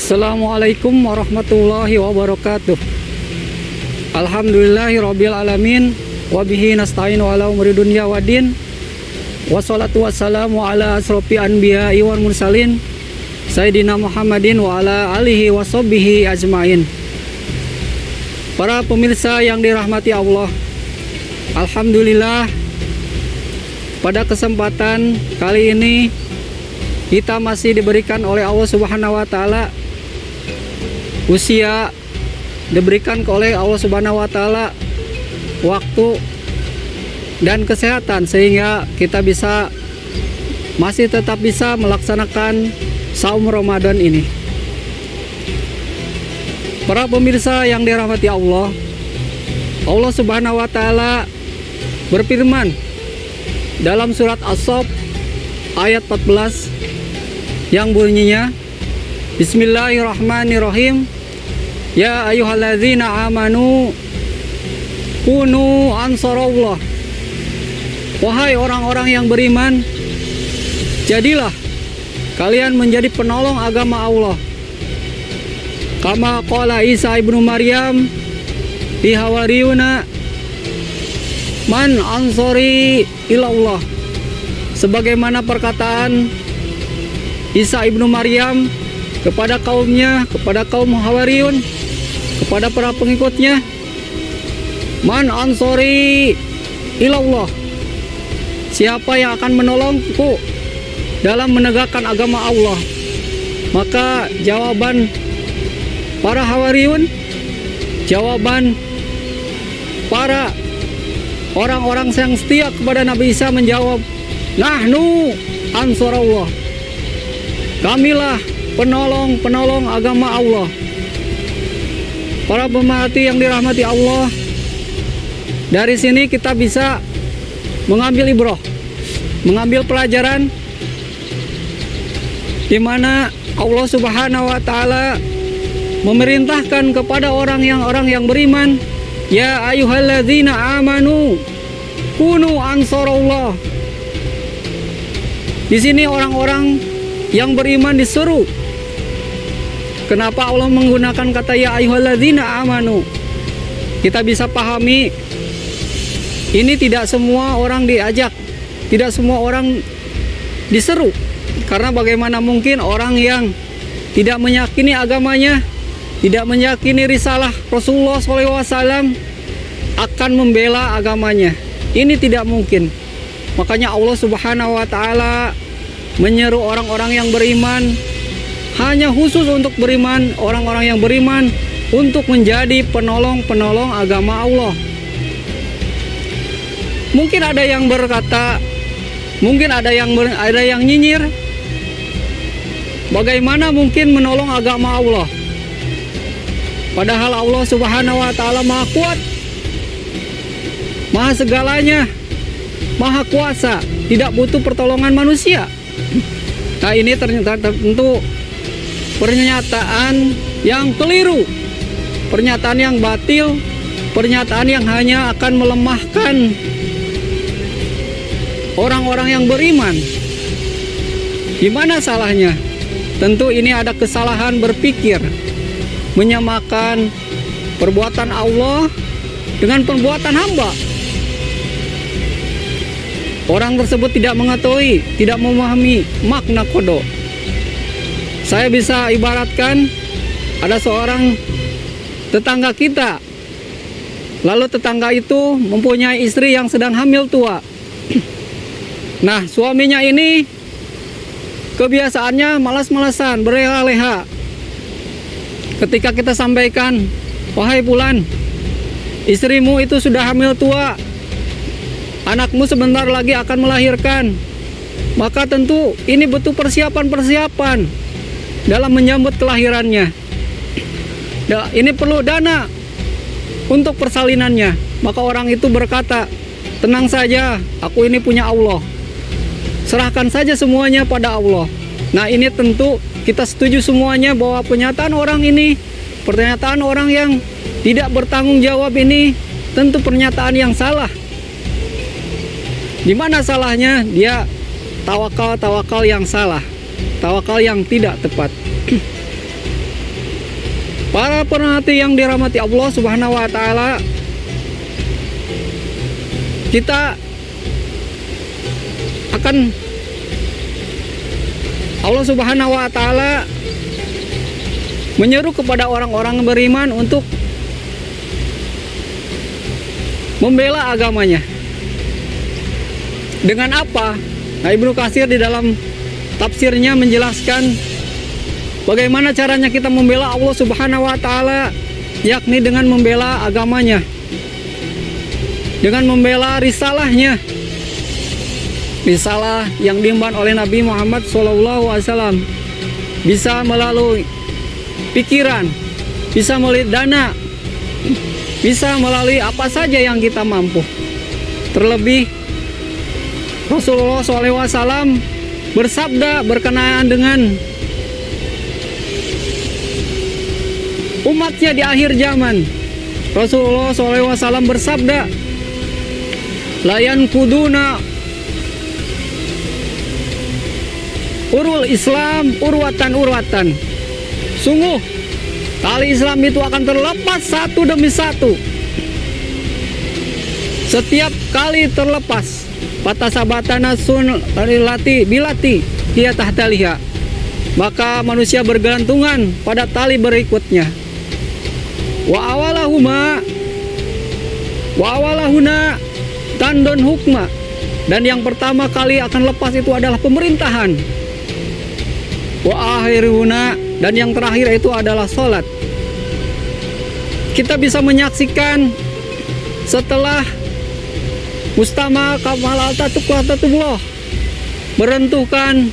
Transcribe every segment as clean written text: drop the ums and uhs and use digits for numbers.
Assalamualaikum warahmatullahi wabarakatuh. Alhamdulillahirabbil alamin wa bihi nasta'inu ala umuri dunya waddin. Wassalatu wassalamu ala asrofi anbiya'i wal mursalin Sayyidina Muhammadin wa ala alihi washabbihi ajmain. Para pemirsa yang dirahmati Allah, alhamdulillah pada kesempatan kali ini kita masih diberikan oleh Allah Subhanahu wa taala usia, diberikan oleh Allah Subhanahu wa taala waktu dan kesehatan sehingga kita masih tetap bisa melaksanakan saum Ramadan ini. Para pemirsa yang dirahmati Allah, Allah Subhanahu wa taala berfirman dalam surat As-Saff ayat 14 yang bunyinya, Bismillahirrahmanirrahim. Ya ayyuhalladzina amanu kunu ansarallah. Wahai orang-orang yang beriman, jadilah kalian menjadi penolong agama Allah. Kama qala Isa ibnu Maryam fi hawariyuna man ansari ilallah. Sebagaimana perkataan Isa ibnu Maryam kepada kaumnya, kepada kaum Hawariyun, kepada para pengikutnya, man ansori ilallah, siapa yang akan menolongku dalam menegakkan agama Allah? Maka jawaban para Hawariyun, jawaban para orang-orang yang setia kepada Nabi Isa menjawab, nahnu ansarullah, kamilah penolong agama Allah. Para pemerhati yang dirahmati Allah, dari sini kita bisa mengambil ibrah, mengambil pelajaran di mana Allah Subhanahu wa taala memerintahkan kepada orang yang beriman, ya ayyuhalladzina amanu kunu ansarullah. Di sini orang-orang yang beriman disuruh. Kenapa Allah menggunakan kata ya ayyuhalladzina amanu? Kita bisa pahami, ini tidak semua orang diajak, tidak semua orang diseru. Karena bagaimana mungkin orang yang tidak meyakini agamanya, tidak meyakini risalah Rasulullah SAW akan membela agamanya? Ini tidak mungkin. Makanya Allah Subhanahu wa taala menyeru orang-orang yang beriman, hanya khusus untuk beriman, orang-orang yang beriman untuk menjadi penolong-penolong agama Allah. Mungkin ada yang berkata, mungkin ada yang nyinyir, bagaimana mungkin menolong agama Allah? Padahal Allah Subhanahu wa taala Maha Kuat, Maha segalanya, Maha Kuasa, tidak butuh pertolongan manusia. Nah, ini ternyata tentu pernyataan yang keliru, pernyataan yang batil, pernyataan yang hanya akan melemahkan orang-orang yang beriman. Gimana salahnya? Tentu ini ada kesalahan berpikir, menyamakan perbuatan Allah dengan perbuatan hamba. Orang tersebut tidak mengetahui, tidak memahami makna qada. Saya bisa ibaratkan ada seorang tetangga kita, lalu tetangga itu mempunyai istri yang sedang hamil tua. Nah, suaminya ini kebiasaannya malas-malasan, berleha-leha. Ketika kita sampaikan, wahai Fulan, istrimu itu sudah hamil tua, anakmu sebentar lagi akan melahirkan, maka tentu ini butuh persiapan dalam menyambut kelahirannya. Ini perlu dana untuk persalinannya. Maka orang itu berkata, tenang saja, aku ini punya Allah, serahkan saja semuanya pada Allah. Nah, ini tentu kita setuju semuanya bahwa pernyataan orang ini, pernyataan orang yang tidak bertanggung jawab ini tentu pernyataan yang salah. Di mana salahnya? Dia tawakal yang salah, tawakal yang tidak tepat. Para pemerhati yang dirahmati Allah Subhanahu wa taala, kita akan Allah Subhanahu wa taala menyeru kepada orang-orang beriman untuk membela agamanya. Dengan apa? Nah, Ibnu Katsir di dalam tafsirnya menjelaskan bagaimana caranya kita membela Allah Subhanahu wa taala, yakni dengan membela agamanya, dengan membela risalahnya, risalah yang diemban oleh Nabi Muhammad SAW, bisa melalui pikiran, bisa melalui dana, bisa melalui apa saja yang kita mampu. Terlebih Rasulullah SAW bersabda berkenaan dengan umatnya di akhir zaman. Rasulullah SAW bersabda, layan kuduna urul Islam urwatan. Sungguh tali Islam itu akan terlepas satu demi satu. Setiap kali terlepas, patasabatana sun bilati dia tahtaliha, maka manusia bergantungan pada tali berikutnya. Wa awalahuna tandon hukma, dan yang pertama kali akan lepas itu adalah pemerintahan. Wa akhiruna, dan yang terakhir itu adalah sholat. Kita bisa menyaksikan setelah Mustama Kamal Atatürk merentukan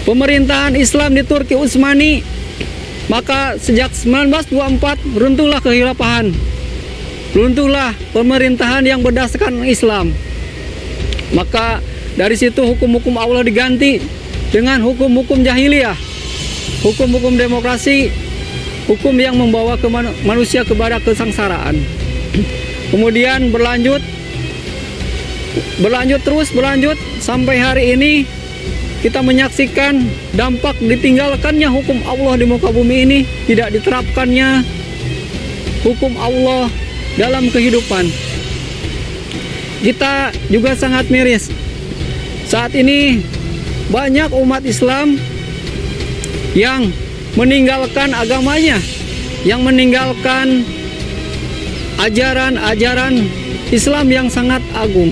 pemerintahan Islam di Turki Utsmani, maka sejak 1924 runtuhlah kekhilafahan, runtuhlah pemerintahan yang berdasarkan Islam. Maka dari situ hukum-hukum Allah diganti dengan hukum-hukum jahiliyah, hukum-hukum demokrasi, hukum yang membawa manusia kepada kesengsaraan. Kemudian berlanjut terus sampai hari ini kita menyaksikan dampak ditinggalkannya hukum Allah di muka bumi ini, tidak diterapkannya hukum Allah dalam kehidupan. Kita juga sangat miris. Saat ini banyak umat Islam yang meninggalkan agamanya, yang meninggalkan ajaran-ajaran Islam yang sangat agung.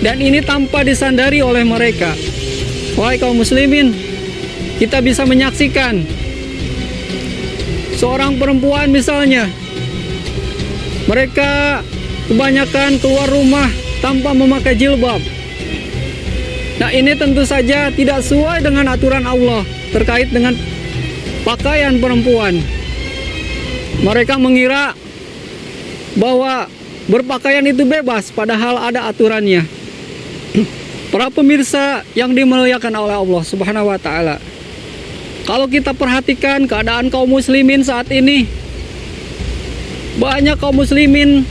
Dan ini tanpa disandari oleh mereka. Wahai kaum muslimin, kita bisa menyaksikan seorang perempuan misalnya, mereka kebanyakan keluar rumah tanpa memakai jilbab. Nah, ini tentu saja tidak sesuai dengan aturan Allah terkait dengan pakaian perempuan. Mereka mengira bahwa berpakaian itu bebas, padahal ada aturannya. Para pemirsa yang dimuliakan oleh Allah Subhanahu wa taala, kalau kita perhatikan keadaan kaum muslimin saat ini, banyak kaum muslimin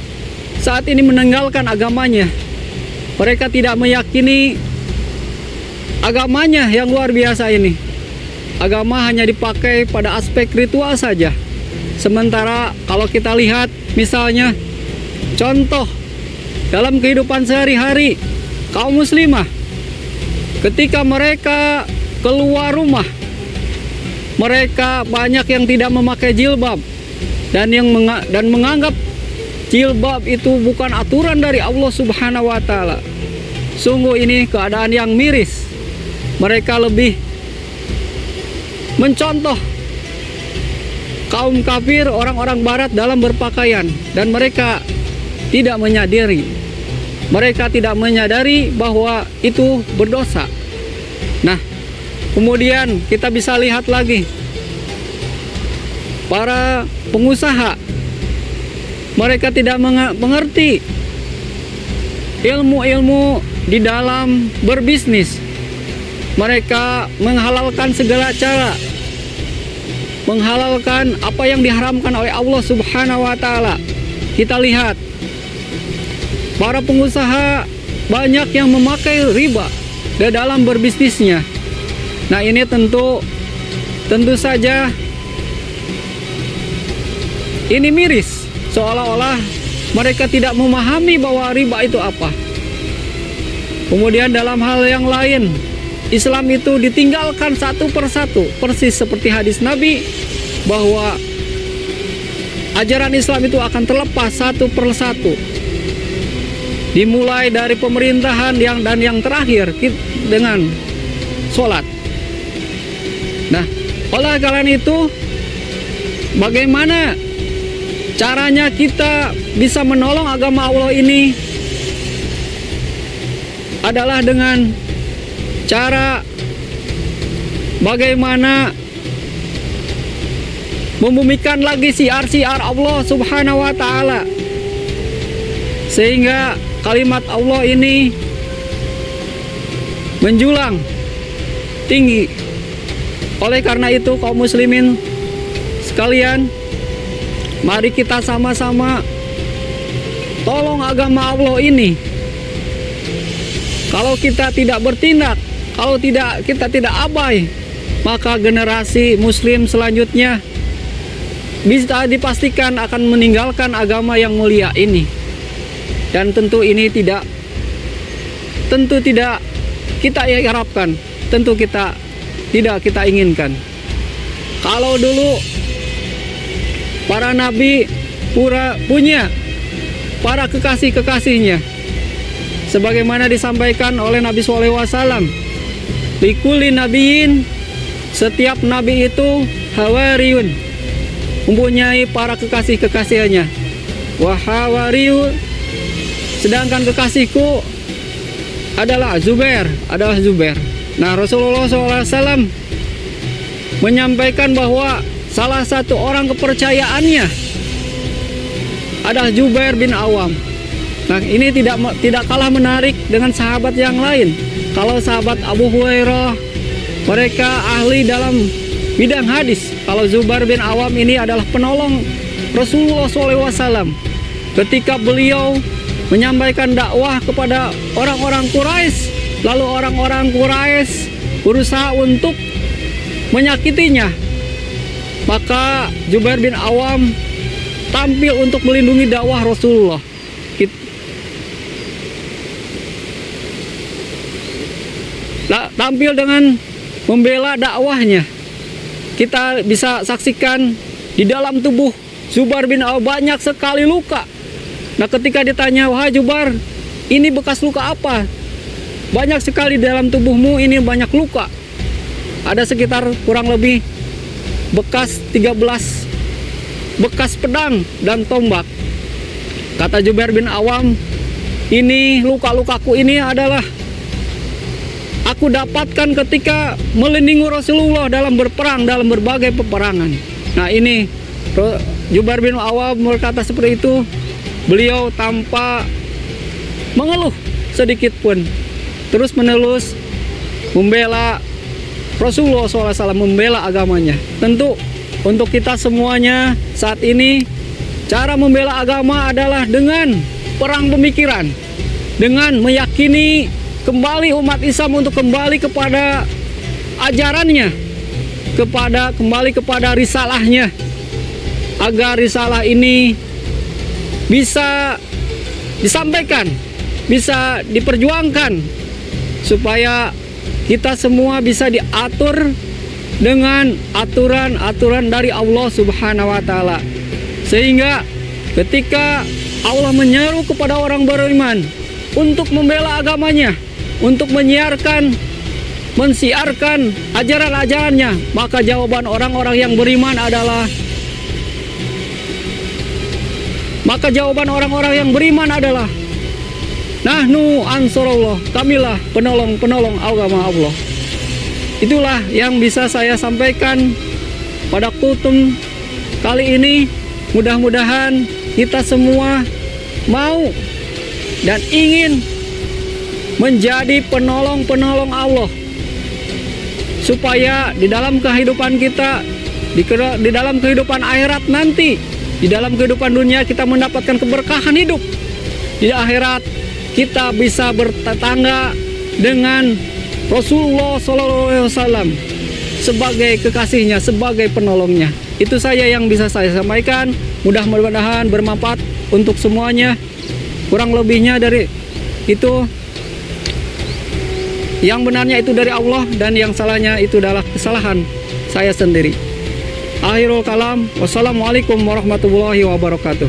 saat ini meninggalkan agamanya. Mereka tidak meyakini agamanya yang luar biasa ini. Agama hanya dipakai pada aspek ritual saja. Sementara kalau kita lihat misalnya contoh dalam kehidupan sehari-hari kaum muslimah, ketika mereka keluar rumah, mereka banyak yang tidak memakai jilbab dan menganggap jilbab itu bukan aturan dari Allah Subhanahu wa taala. Sungguh ini keadaan yang miris. Mereka lebih mencontoh kaum kafir, orang-orang barat dalam berpakaian, dan mereka tidak menyadari bahwa itu berdosa. Nah, kemudian kita bisa lihat lagi para pengusaha, mereka tidak mengerti ilmu-ilmu di dalam berbisnis. Mereka menghalalkan segala cara, menghalalkan apa yang diharamkan oleh Allah Subhanahu wa taala. Kita lihat para pengusaha banyak yang memakai riba di dalam berbisnisnya. Nah, ini tentu saja ini miris, seolah-olah mereka tidak memahami bahwa riba itu apa. Kemudian dalam hal yang lain, Islam itu ditinggalkan satu persatu, persis seperti hadis Nabi bahwa ajaran Islam itu akan terlepas satu persatu, dimulai dari pemerintahan dan yang terakhir dengan sholat. Nah, oleh karena itu, bagaimana caranya kita bisa menolong agama Allah ini adalah dengan cara bagaimana membumikan lagi siar-siar Allah Subhanahu wa Ta'ala, sehingga kalimat Allah ini menjulang tinggi. Oleh karena itu, kaum muslimin sekalian, mari kita sama-sama tolong agama Allah ini. Kalau kita tidak bertindak, kalau kita tidak abai, maka generasi muslim selanjutnya bisa dipastikan akan meninggalkan agama yang mulia ini. Dan tentu ini tidak kita harapkan, tentu tidak kita inginkan. Kalau dulu para nabi punya para kekasih-kekasihnya, sebagaimana disampaikan oleh Nabi SAW, likuli nabiin, setiap nabi itu hawariyun, mempunyai para kekasih-kekasihnya. Wahawariyu, sedangkan kekasihku adalah Zubair. Nah, Rasulullah SAW menyampaikan bahwa salah satu orang kepercayaannya adalah Zubair bin Awam. Nah, ini tidak kalah menarik dengan sahabat yang lain. Kalau sahabat Abu Hurairah, mereka ahli dalam bidang hadis. Kalau Zubair bin Awam ini adalah penolong Rasulullah SAW ketika beliau menyampaikan dakwah kepada orang-orang Quraisy, lalu orang-orang Quraisy berusaha untuk menyakitinya, maka Zubair bin Awam tampil untuk melindungi dakwah Rasulullah. Tampil dengan membela dakwahnya. Kita bisa saksikan di dalam tubuh Zubair bin Awam banyak sekali luka. Nah, ketika ditanya, wahai Zubair, ini bekas luka apa? Banyak sekali dalam tubuhmu ini banyak luka. Ada sekitar kurang lebih bekas 13 bekas pedang dan tombak. Kata Zubair bin Awam, ini luka-lukaku ini adalah aku dapatkan ketika melindungi Rasulullah dalam berperang, dalam berbagai peperangan. Nah, ini Zubair bin Awam berkata seperti itu. Beliau tanpa mengeluh sedikit pun, terus menerus membela Rasulullah SAW, membela agamanya. Tentu untuk kita semuanya saat ini, cara membela agama adalah dengan perang pemikiran, dengan meyakini kembali umat Islam untuk kembali kepada ajarannya, kembali kepada risalahnya, agar risalah ini bisa disampaikan, bisa diperjuangkan, supaya kita semua bisa diatur dengan aturan-aturan dari Allah Subhanahu wa Ta'ala, sehingga ketika Allah menyeru kepada orang beriman untuk membela agamanya, untuk mensiarkan ajaran-ajarannya, maka jawaban orang-orang yang beriman adalah nahnu ansarullah, kamilah penolong agama Allah. Itulah yang bisa saya sampaikan pada kutum kali ini. Mudah-mudahan kita semua mau dan ingin menjadi penolong-penolong Allah, supaya di dalam kehidupan kita, di dalam kehidupan akhirat nanti, di dalam kehidupan dunia kita mendapatkan keberkahan hidup. Di akhirat kita bisa bertetangga dengan Rasulullah SAW sebagai kekasihnya, sebagai penolongnya. Itu saja yang bisa saya sampaikan. Mudah-mudahan bermanfaat untuk semuanya. Kurang lebihnya dari itu, yang benarnya itu dari Allah dan yang salahnya itu adalah kesalahan saya sendiri. Akhirul kalam, wassalamualaikum warahmatullahi wabarakatuh.